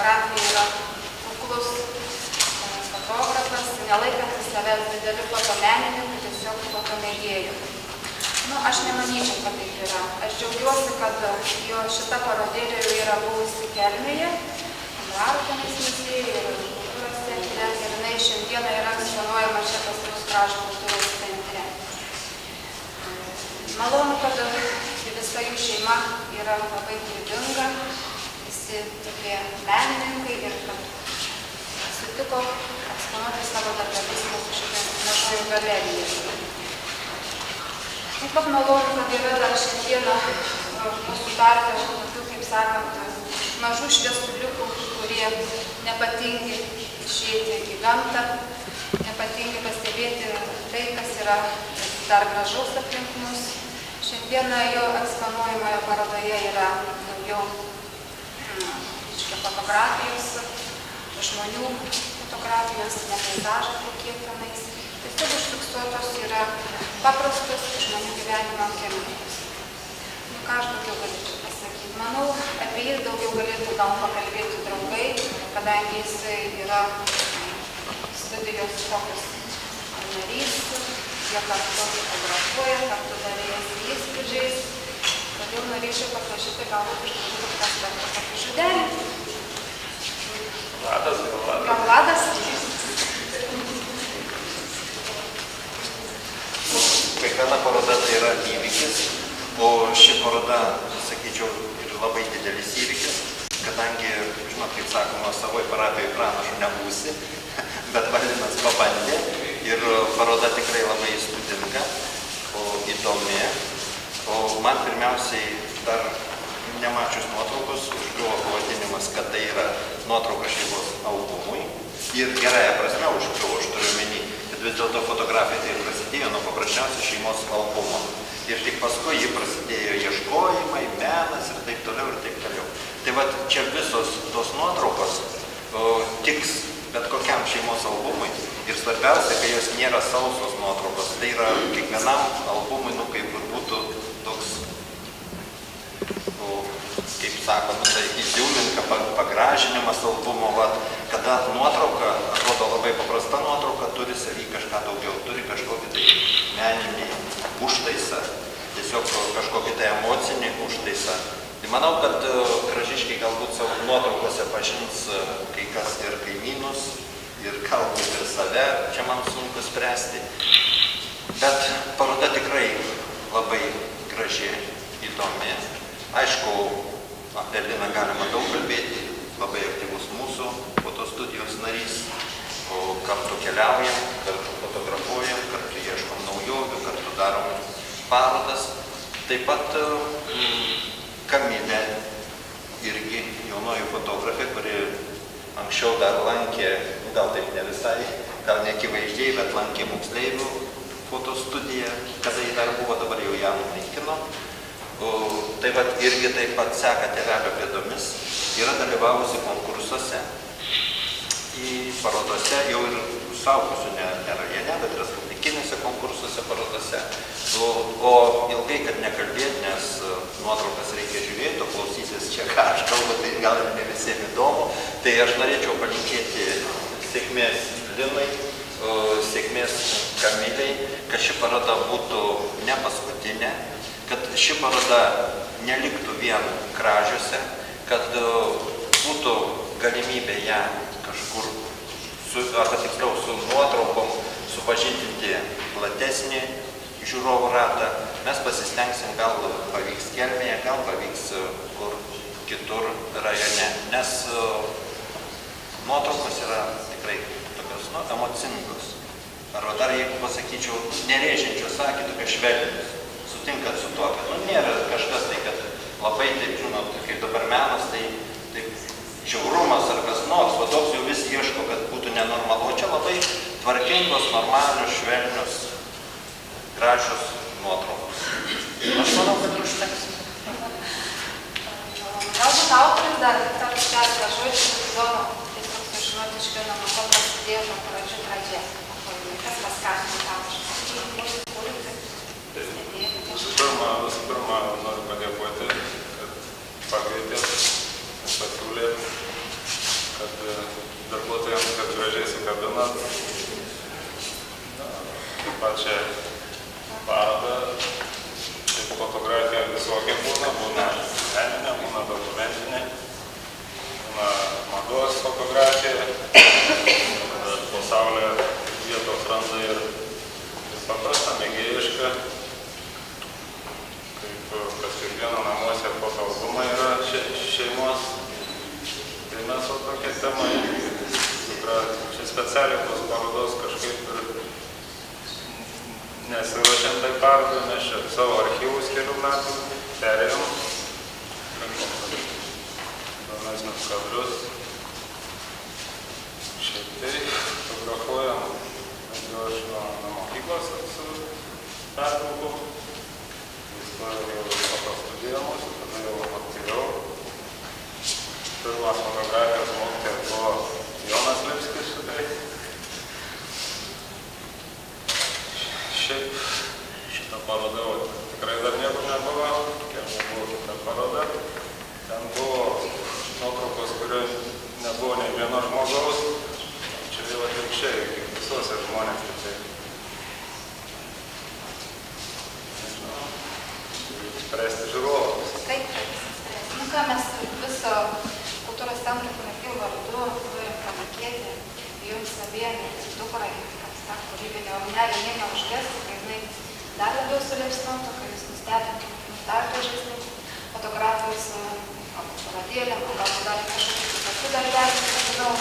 fotografija yra kuklus fotografas, nelaikantis savęs dideliu fotomenininku, tiesiog fotomėgėjų. Aš nemanyčiau, kad taip yra. Aš džiaugiuosi, kad jo šita parodėlė jau yra buvusi Kelmėje, Martinės muziejuje ir kultūros centre, ir jinai šiandieną yra eksponuojama čia pas mus Krašto kultūros centre. Malonu, kad visa jų šeima yra labai kūrybinga, visi tokie menininkai ir kad sutiko eksponuoti savo darbelius mūsų šitą mažojo galerijoje. Taip pat malonu, kad yra dar šiandieną mūsų tarpe tokių, kaip sakant, mažų šviesuliukų, kurie nepatingi išėti į gamtą, nepatingi pastebėti tai, kas yra dar gražaus aplink mus. Šiandieną jo eksponuojamoje parodoje yra daugiau fotografijos, žmonių fotografijos, ne peizažai kokie tenais. Tiesiog užfiksuotos yra paprastos žmonių gyvenimo akimirkos. Ką aš daugiau galėčiau pasakyti? Manau, apie jį daugiau galėtų gal pakalbėti draugai, kadangi jisai yra studijos tokios narys, jie kartu fotografuoja, kartu dalyjasi įspūdžiais. Todėl norėčiau paprašyti galbūt iš daugiau kas dar tokį žodelį. Vladas. Gal Vladas? Kiekviena paroda tai yra įvykis, o ši paroda, sakyčiau, ir labai didelis įvykis, kadangi, žinot, kaip sakoma, savoj parapijoje pranašu nebūsi, bet Valdinas pabandė ir paroda tikrai labai įspūdinga, įdomi. O man pirmiausiai dar nemačius nuotraukos užkliuvo pavadinimas, kad tai yra nuotrauka šeimos albumui. Ir gerąją prasme užkliuvo, aš turiu omeny, kad vis dėlto fotografija tai prasidėjo nuo paprasčiausio šeimos albumo. Ir tik paskui jį prasidėjo ieškojimai, menas ir taip toliau ir taip toliau. Tai va čia visos tos nuotraukos tiks bet kokiam šeimos albumui. Ir svarbiausia, kai jos nėra sausos nuotraukos, tai yra kiekvienam albumui, kaip ir būtų toks, kaip sakoma, tai įsiūminka pagražinimas albumo, kada nuotrauka, atrodo labai paprasta nuotrauka, turi savį kažką daugiau, turi kažkokį tai meninį užtaisą, tiesiog kažkokį tai emocinį užtaisą. Tai manau, kad Kražiškiai galbūt savo nuotraukose pažins kai kas ir kaimynus, ir galbūt ir save, čia man sunku spręsti. Bet paroda tikrai labai graži, įdomi. Aišku, apie Liną galima daug kalbėti, labai aktyvus mūsų fotostudijos narys, kartu keliaujam, kartu fotografuojam, kartu ieškom naujovių, kartu darom parodas. Taip pat Kamilė, irgi jaunoji fotografė, kuri anksčiau dar lankė, gal taip ne visai, gal neakivaizdžiai, bet lankė moksleivių fotostudiją, kada jį dar buvo, dabar jau ją nunaikino. Taip pat irgi taip pat seka tėvelio pėdomis, yra dalyvavusi konkursuose, į parodose, jau ir suaugusių ne rajone, bet respublikinėse konkursuose parodose. O ilgai, kad nekalbėti, nes nuotraukas reikia žiūrėti, o klausytis čia, ką aš kalbu, tai gal ir ne visiems įdomu. Tai aš norėčiau palinkėti sėkmės Linai, sėkmės Kamilei, kad ši paroda būtų ne paskutinė, kad ši paroda neliktų vien Kražiuose, kad būtų galimybė ją kažkur, arba tiksliau su nuotraukom, supažindinti platesnį žiūrovų ratą. Mes pasistengsim, gal pavyks Kelmėje, gal pavyks kur kitur rajone, nes nuotraukos yra tikrai tokios, emocingos. Arba dar, jeigu pasakyčiau, nerėžiančios akį, tokios švelnios. Sutinkat su tuo, kad nėra kažkas tai, kad labai, taip žinot, kaip dabar menas, tai žiaurumas ar kas nors, o toks jau vis ieško, kad būtų nenormalu. Čia labai tvarkingos, normalios, švelnios, gražios nuotraukos. Aš manau, kad užteks. Galbūt autorius dar keletą žodžių įdomu, tiesiog sužinoti iš vieno, nuo ko prasidėjo nuo pradžių pradžia. Kas paskatino tą Visų pirma, noriu padėkoti, kad pakvietėt, pasiūlėt. darbuotojams, kad gražiai sukabinat. Taip pat čia paroda, taip fotografija visokia būna meninė, būna dokumentinė, būna mados fotografija, pasaulio vietos randa ir paprasta, mėgėjiška, kaip kas kiekvieno namuose fotoalbumai yra šeimos. Tai mes o tokia tema, čia specialiai tos parodos kažkaip ir nesiruošiam tai parodai, mes čia savo archyvus kelių metų perėjom, įdomesnius kadrus. Šiaip tai fotografuojam, jau aš nuo mokyklos su pertrauku, įstojau jau foto studiją mūsų, tada jau aktyviau. Pirmas fotografijos mokytojas buvo Jonas Lipskis šitai. Šiaip šitą parodą tikrai dar niekur nebuvo, tokia buvo kita paroda. Ten buvo nuotraukos, kurio nebuvo nei vieno žmogaus. Čia vėl atvirkščiai, kaip visose žmonės kitaip. Nežinau, spręsti žiūrovus. Taip, spręsti. Nu ką, mes viso kultūros centro kolektyvų vardu turim palinkėti jums abiem, dukrai, kad ta kūrybinė ugnelė nei neužgestų, kai jinai dar labiau suliepsnotų, kai jūs nustebintų dar gražesnį fotografijos parodėlėm, o galbūt dar kažkokių kitokių darbelių, nežinau,